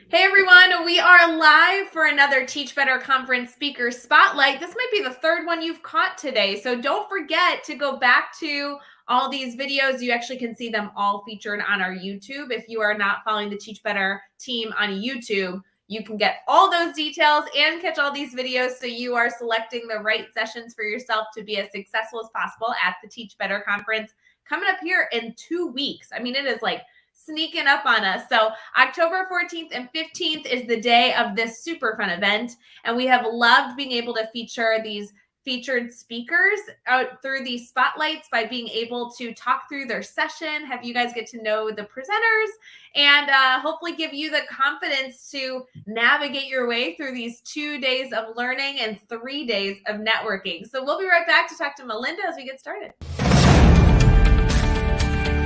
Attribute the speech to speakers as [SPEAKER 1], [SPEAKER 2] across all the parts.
[SPEAKER 1] Hey everyone, we are live for another Teach Better Conference Speaker Spotlight. This might be the third one you've caught today, so don't forget to go back to all these videos. You actually can see them all featured on our YouTube. If you are not following the Teach Better team on YouTube, you can get all those details and catch all these videos so you are selecting the right sessions for yourself to be as successful as possible at the Teach Better Conference coming up here in 2 weeks. I mean, it is like sneaking up on us. So October 14th and 15th is the day of this super fun event. And we have loved being able to feature these featured speakers out through these spotlights by being able to talk through their session, have you guys get to know the presenters, and hopefully give you the confidence to navigate your way through these 2 days of learning and 3 days of networking. So we'll be right back to talk to Melinda as we get started.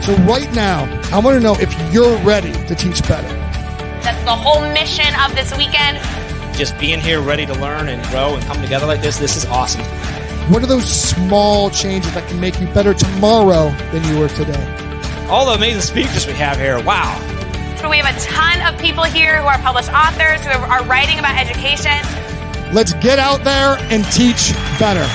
[SPEAKER 2] So right now, I want to know if you're ready to teach better.
[SPEAKER 3] That's the whole mission of this weekend.
[SPEAKER 4] Just being here ready to learn and grow and come together like this is awesome.
[SPEAKER 2] What are those small changes that can make you better tomorrow than you were today?
[SPEAKER 4] All the amazing speakers we have here, wow.
[SPEAKER 3] So we have a ton of people here who are published authors, who are writing about education.
[SPEAKER 2] Let's get out there and teach better.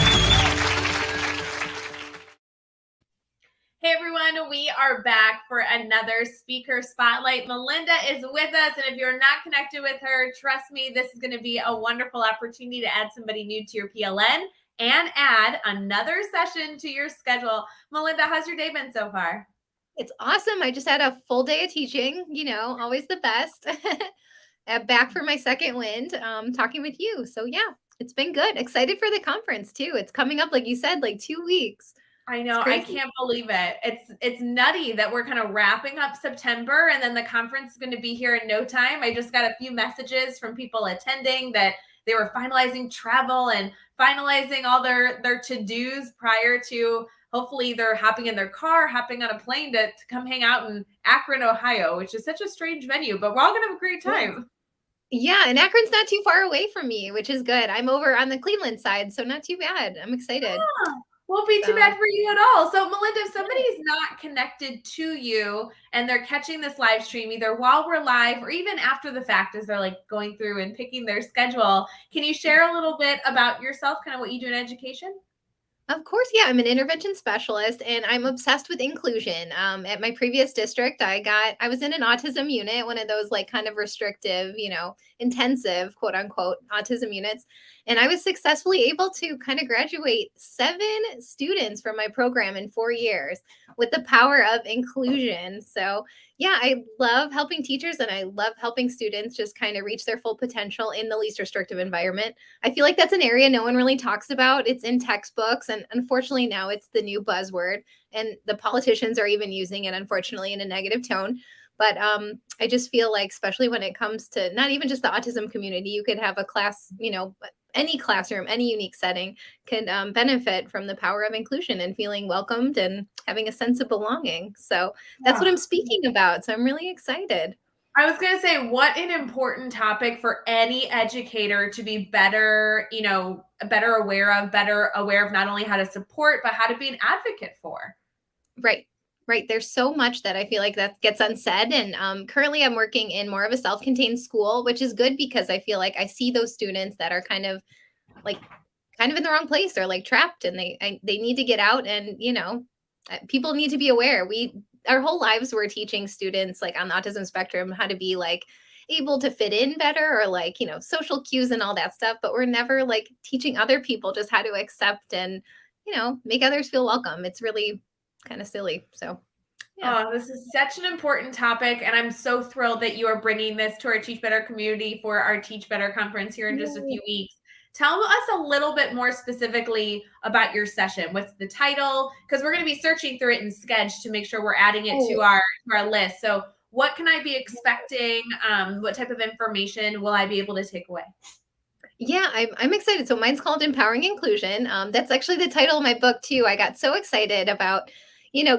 [SPEAKER 1] Hey everyone, we are back for another speaker spotlight. Melinda is with us, and if you're not connected with her, trust me, this is going to be a wonderful opportunity to add somebody new to your PLN and add another session to your schedule. Melinda, how's your day been so far?
[SPEAKER 5] It's awesome. I just had a full day of teaching, always the best. Back for my second wind, talking with you. So yeah, it's been good. Excited for the conference too. It's coming up, like you said, like 2 weeks.
[SPEAKER 1] I know. I can't believe it. It's nutty that we're kind of wrapping up September and then the conference is going to be here in no time. I just got a few messages from people attending that they were finalizing travel and finalizing all their to-dos prior to hopefully they're hopping in their car, hopping on a plane to come hang out in Akron, Ohio, which is such a strange venue, but we're all going to have a great time.
[SPEAKER 5] Yeah, and Akron's not too far away from me, which is good. I'm over on the Cleveland side, so not too bad. I'm excited.
[SPEAKER 1] Yeah. Won't be too bad for you at all. So Melinda, if somebody is not connected to you and they're catching this live stream either while we're live or even after the fact as they're like going through and picking their schedule, can you share a little bit about yourself, kind of what you do in education?
[SPEAKER 5] Of course, yeah. I'm an intervention specialist and I'm obsessed with inclusion. At my previous district, I was in an autism unit, one of those like kind of restrictive, intensive, quote unquote, autism units. And I was successfully able to kind of graduate 7 students from my program in 4 years with the power of inclusion. So yeah, I love helping teachers and I love helping students just kind of reach their full potential in the least restrictive environment. I feel like that's an area no one really talks about. It's in textbooks, and unfortunately now it's the new buzzword, and the politicians are even using it, unfortunately, in a negative tone. But I just feel like, especially when it comes to not even just the autism community, you could have a class, any classroom, any unique setting can benefit from the power of inclusion and feeling welcomed and having a sense of belonging. So that's what I'm speaking about. So I'm really excited.
[SPEAKER 1] I was going to say, what an important topic for any educator to be better, better aware of not only how to support, but how to be an advocate for.
[SPEAKER 5] Right. There's so much that I feel like that gets unsaid. And currently I'm working in more of a self-contained school, which is good because I feel like I see those students that are kind of in the wrong place. They're like trapped and they need to get out, and, people need to be aware. Our whole lives we're teaching students like on the autism spectrum how to be like able to fit in better, or like, social cues and all that stuff. But we're never like teaching other people just how to accept and, make others feel welcome. It's really kind of silly. So
[SPEAKER 1] yeah. Oh, this is such an important topic, and I'm so thrilled that you are bringing this to our Teach Better community for our Teach Better conference here in just a few weeks. Tell us a little bit more specifically about your session. What's the title? Because we're going to be searching through it in Sketch to make sure we're adding it to our list. So what can I be expecting? What type of information will I be able to take away?
[SPEAKER 5] Yeah, I'm excited. So mine's called Empowering Inclusion. That's actually the title of my book too. I got so excited about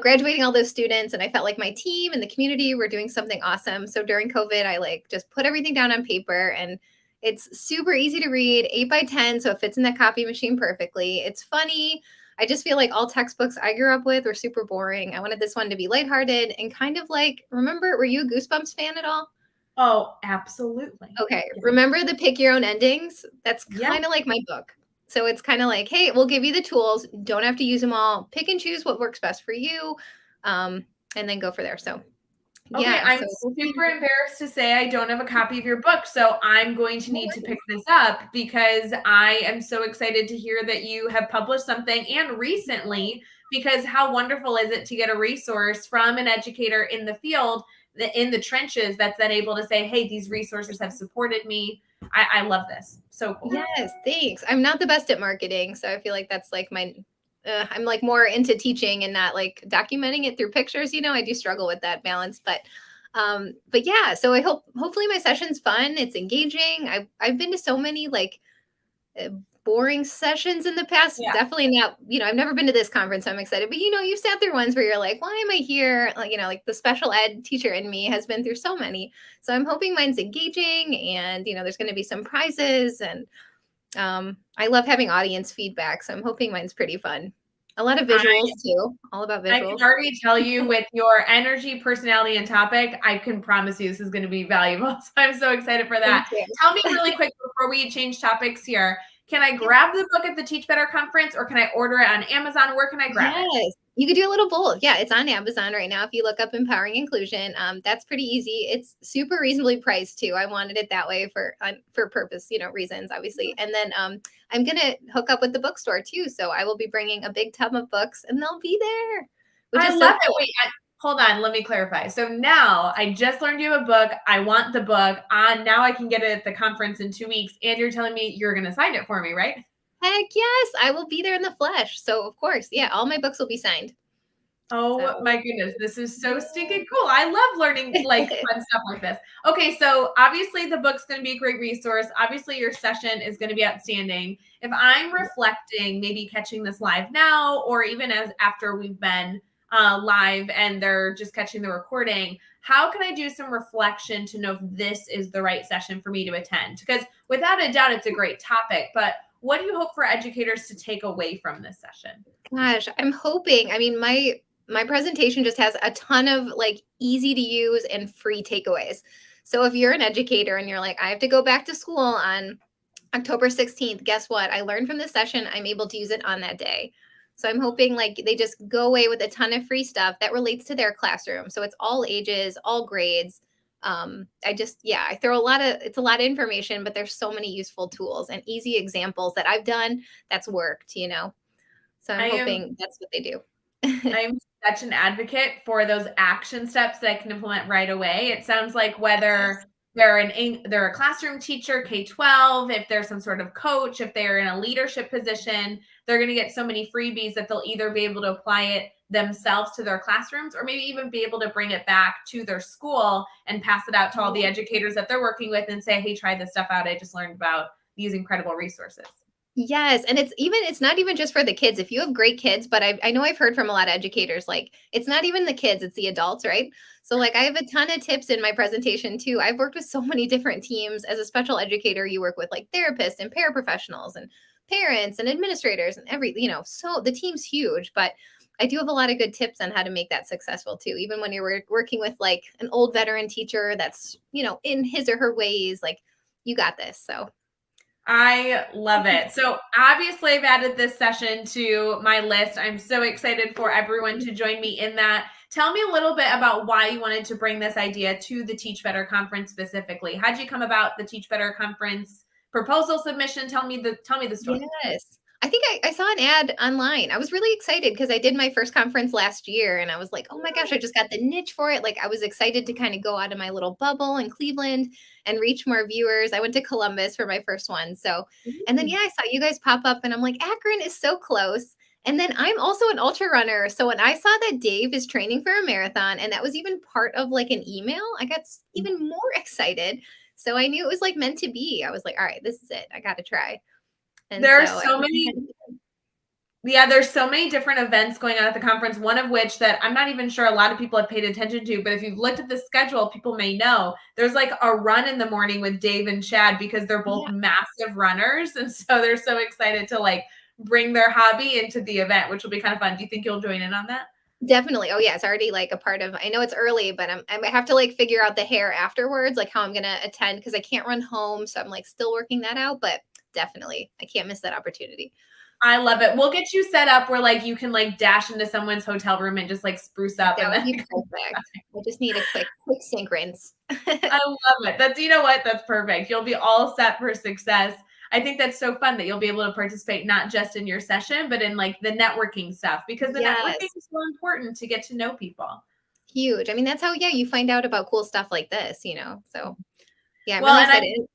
[SPEAKER 5] graduating all those students, and I felt like my team and the community were doing something awesome. So during COVID, I just put everything down on paper, and it's super easy to read, 8 by 10. So it fits in the copy machine perfectly. It's funny. I just feel like all textbooks I grew up with were super boring. I wanted this one to be lighthearted and kind of like, were you a Goosebumps fan at all?
[SPEAKER 1] Oh, absolutely.
[SPEAKER 5] Okay,
[SPEAKER 1] Yeah.
[SPEAKER 5] remember the pick your own endings? That's
[SPEAKER 1] Yeah.
[SPEAKER 5] kind of like my book. So it's kind of like, hey, we'll give you the tools. Don't have to use them all. Pick and choose what works best for you, um, and then go for there. So
[SPEAKER 1] Okay,
[SPEAKER 5] yeah,
[SPEAKER 1] I'm
[SPEAKER 5] so
[SPEAKER 1] super embarrassed to say I don't have a copy of your book, so I'm going to need to pick this up because I am so excited to hear that you have published something and recently, because how wonderful is it to get a resource from an educator in the field, in the trenches, that's then able to say, hey, these resources have supported me. I love this. So cool.
[SPEAKER 5] yes, thanks. I'm not the best at marketing, so I feel like that's like my. I'm like more into teaching and not like documenting it through pictures. I do struggle with that balance, but yeah. So I hopefully my session's fun. It's engaging. I've been to so many like uh, boring sessions in the past.
[SPEAKER 1] Yeah.
[SPEAKER 5] Definitely not. I've never been to this conference, so I'm excited. But you've sat through ones where you're like, why am I here? Like like the special ed teacher in me has been through so many. So I'm hoping mine's engaging, and there's going to be some prizes and I love having audience feedback, so I'm hoping mine's pretty fun. A lot of visuals too, all about
[SPEAKER 1] I can
[SPEAKER 5] visuals.
[SPEAKER 1] already tell you with your energy, personality, and topic, I can promise you this is going to be valuable. So I'm so excited for that.
[SPEAKER 5] Thank you.
[SPEAKER 1] Tell me really quick before we change topics here. Can I grab the book at the Teach Better conference or can I order it on Amazon? Where can I grab it?
[SPEAKER 5] Yes, you could do a little both. Yeah, it's on Amazon right now. If you look up Empowering Inclusion, that's pretty easy. It's super reasonably priced too. I wanted it that way for purpose, reasons, obviously. And then I'm gonna hook up with the bookstore too, so I will be bringing a big tub of books, and they'll be there, which
[SPEAKER 1] I
[SPEAKER 5] is
[SPEAKER 1] love
[SPEAKER 5] so
[SPEAKER 1] it.
[SPEAKER 5] cool.
[SPEAKER 1] Wait, hold on. Let me clarify. So now I just learned you have a book. I want the book on. Now I can get it at the conference in 2 weeks. And you're telling me you're going to sign it for me, right?
[SPEAKER 5] Heck yes, I will be there in the flesh. So of course, yeah, all my books will be signed.
[SPEAKER 1] Oh
[SPEAKER 5] So
[SPEAKER 1] my goodness, this is so stinking cool. I love learning like fun stuff like this. Okay, so obviously the book's going to be a great resource. Obviously your session is going to be outstanding. If I'm reflecting, maybe catching this live now, or even as after we've been live and they're just catching the recording, how can I do some reflection to know if this is the right session for me to attend? Because without a doubt, it's a great topic, but what do you hope for educators to take away from this session?
[SPEAKER 5] gosh, I'm hoping. I mean, my presentation just has a ton of like easy to use and free takeaways. So if you're an educator and you're like, I have to go back to school on October 16th, guess what? I learned from this session. I'm able to use it on that day. So I'm hoping like they just go away with a ton of free stuff that relates to their classroom. So it's all ages, all grades. I throw it's a lot of information, but there's so many useful tools and easy examples that I've done that's worked. So I'm hoping that's what they do.
[SPEAKER 1] I'm such an advocate for those action steps that I can implement right away. It sounds like whether they're a classroom teacher, K-12, if they're some sort of coach, if they're in a leadership position, they're going to get so many freebies that they'll either be able to apply it themselves to their classrooms or maybe even be able to bring it back to their school and pass it out to all the educators that they're working with and say, hey, try this stuff out. I just learned about these incredible resources.
[SPEAKER 5] Yes, and it's not even just for the kids. If you have great kids, but I know I've heard from a lot of educators, like it's not even the kids, it's the adults, right? So like I have a ton of tips in my presentation too. I've worked with so many different teams. As a special educator, you work with like therapists and paraprofessionals and parents and administrators and so the team's huge, but I do have a lot of good tips on how to make that successful too. Even when you're working with like an old veteran teacher that's, in his or her ways, like you got this. So
[SPEAKER 1] I love it. So obviously I've added this session to my list. I'm so excited for everyone to join me in that. Tell me a little bit about why you wanted to bring this idea to the Teach Better conference specifically. How'd you come about the Teach Better conference proposal submission? Tell me the story.
[SPEAKER 5] Yes. I think I saw an ad online. I was really excited because I did my first conference last year and I was like, oh my gosh, I just got the niche for it. Like I was excited to kind of go out of my little bubble in Cleveland and reach more viewers. I went to Columbus for my first one. So, and then, I saw you guys pop up and I'm like, Akron is so close. And then I'm also an ultra runner. So when I saw that Dave is training for a marathon and that was even part of like an email, I got even more excited. So I knew it was like meant to be. I was like, all right, this is it. I got to try. And
[SPEAKER 1] there's so many different events going on at the conference, one of which that I'm not even sure a lot of people have paid attention to, but if you've looked at the schedule, people may know there's like a run in the morning with Dave and Chad because they're both massive runners. And so they're so excited to like bring their hobby into the event, which will be kind of fun. Do you think you'll join in on that?
[SPEAKER 5] Definitely. Oh yeah, it's already like a part of, I know it's early, but I have to like figure out the hair afterwards, like how I'm gonna attend because I can't run home. So I'm like still working that out, but definitely I can't miss that opportunity.
[SPEAKER 1] I love it. We'll get you set up where like you can like dash into someone's hotel room and just like spruce up.
[SPEAKER 5] That
[SPEAKER 1] And
[SPEAKER 5] would
[SPEAKER 1] then
[SPEAKER 5] be perfect. I just need a quick sync rinse.
[SPEAKER 1] I love it. That's, you know what? That's perfect. You'll be all set for success. I think that's so fun that you'll be able to participate not just in your session, but in like the networking stuff, because the networking
[SPEAKER 5] Yes.
[SPEAKER 1] is so important to get to know people.
[SPEAKER 5] Huge. I mean, that's how, yeah, you find out about cool stuff like this, So yeah, I'm
[SPEAKER 1] Well,
[SPEAKER 5] really
[SPEAKER 1] and
[SPEAKER 5] excited.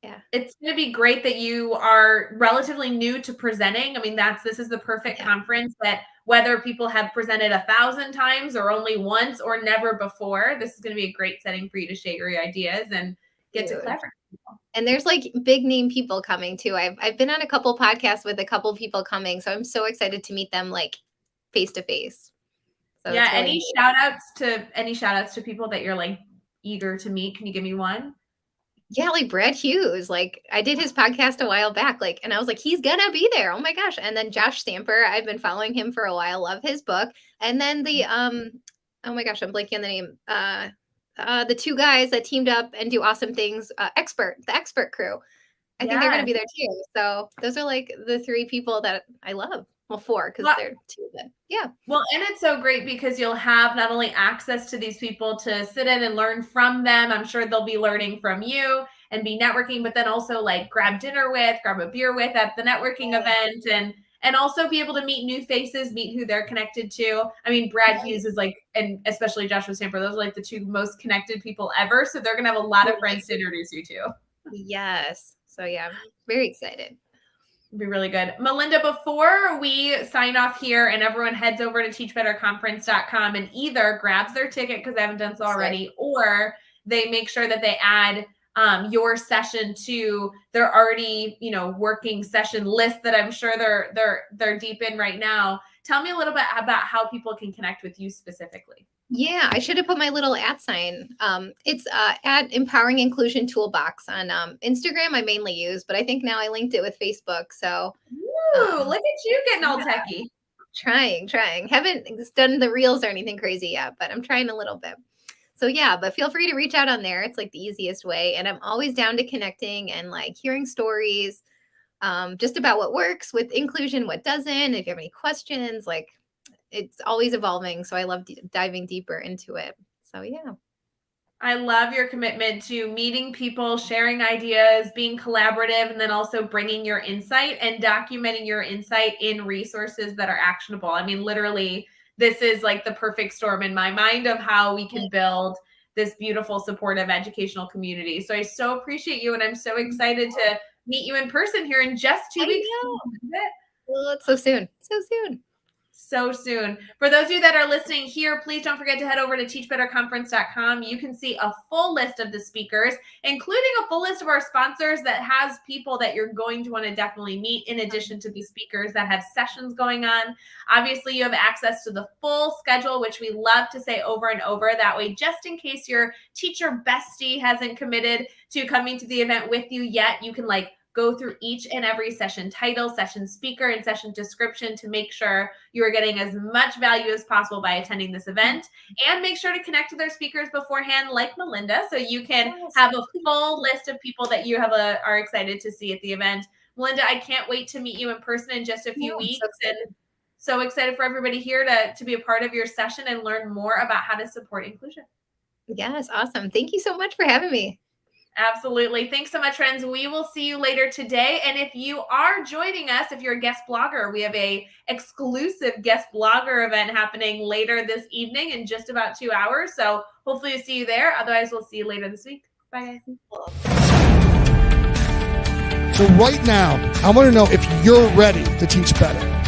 [SPEAKER 5] Yeah.
[SPEAKER 1] it's going to be great that you are relatively new to presenting. I mean, this is the perfect conference that whether people have presented 1,000 times or only once or never before, this is going to be a great setting for you to share your ideas and get to collaborate with people.
[SPEAKER 5] And there's like big name people coming too. I've been on a couple podcasts with a couple people coming, so I'm so excited to meet them like face to face. So
[SPEAKER 1] yeah,
[SPEAKER 5] really
[SPEAKER 1] any shout outs to people that you're like eager to meet? Can you give me one?
[SPEAKER 5] Yeah, like Brad Hughes, like I did his podcast a while back, like, and I was like, he's gonna be there. Oh my gosh. And then Josh Stamper, I've been following him for a while, love his book. And then oh my gosh, I'm blanking on the name. The two guys that teamed up and do awesome things, the expert crew. I think they're gonna be there too. So those are like the three people that I love. Well, four, because they're two, but yeah.
[SPEAKER 1] Well, and it's so great because you'll have not only access to these people to sit in and learn from them. I'm sure they'll be learning from you and be networking, but then also like grab dinner with, grab a beer with at the networking event, and also be able to meet new faces, meet who they're connected to. I mean, Brad Hughes is like, and especially Joshua Stamper, those are like the two most connected people ever. So they're gonna have a lot of friends to introduce you to.
[SPEAKER 5] Yes. So yeah, I'm very excited.
[SPEAKER 1] Be really good. Melinda, before we sign off here and everyone heads over to teachbetterconference.com and either grabs their ticket because they haven't done so already, or they make sure that they add your session to their already, working session list that I'm sure they're deep in right now. Tell me a little bit about how people can connect with you specifically.
[SPEAKER 5] Yeah, I should have put my little @ sign. It's at Empowering Inclusion Toolbox on Instagram. I mainly use, but I think now I linked it with Facebook. So,
[SPEAKER 1] look at you getting all techie.
[SPEAKER 5] Trying. Haven't done the reels or anything crazy yet, but I'm trying a little bit. So yeah, but feel free to reach out on there. It's like the easiest way, and I'm always down to connecting and like hearing stories, just about what works with inclusion, what doesn't. If you have any questions, like. It's always evolving. So I love diving deeper into it. So yeah.
[SPEAKER 1] I love your commitment to meeting people, sharing ideas, being collaborative, and then also bringing your insight and documenting your insight in resources that are actionable. I mean, literally, this is like the perfect storm in my mind of how we can build this beautiful, supportive educational community. So I so appreciate you, and I'm so excited to meet you in person here in just 2 weeks.
[SPEAKER 5] Well, it's so soon.
[SPEAKER 1] So soon. For those of you that are listening here, please don't forget to head over to teachbetterconference.com. You can see a full list of the speakers, including a full list of our sponsors that has people that you're going to want to definitely meet, in addition to the speakers that have sessions going on. Obviously, you have access to the full schedule, which we love to say over and over. That way, just in case your teacher bestie hasn't committed to coming to the event with you yet, you can go through each and every session title, session speaker, and session description to make sure you are getting as much value as possible by attending this event. And make sure to connect with our speakers beforehand, like Melinda, so you can have a full list of people that you are excited to see at the event. Melinda, I can't wait to meet you in person in just a few weeks. And so excited for everybody here to be a part of your session and learn more about how to support inclusion.
[SPEAKER 5] Yes, awesome. Thank you so much for having me.
[SPEAKER 1] Absolutely. Thanks so much, friends. We will see you later today. And if you are joining us, if you're a guest blogger, we have a exclusive guest blogger event happening later this evening in just about 2 hours. So hopefully we'll see you there. Otherwise, we'll see you later this week. Bye, guys.
[SPEAKER 2] So right now, I want to know if you're ready to teach better.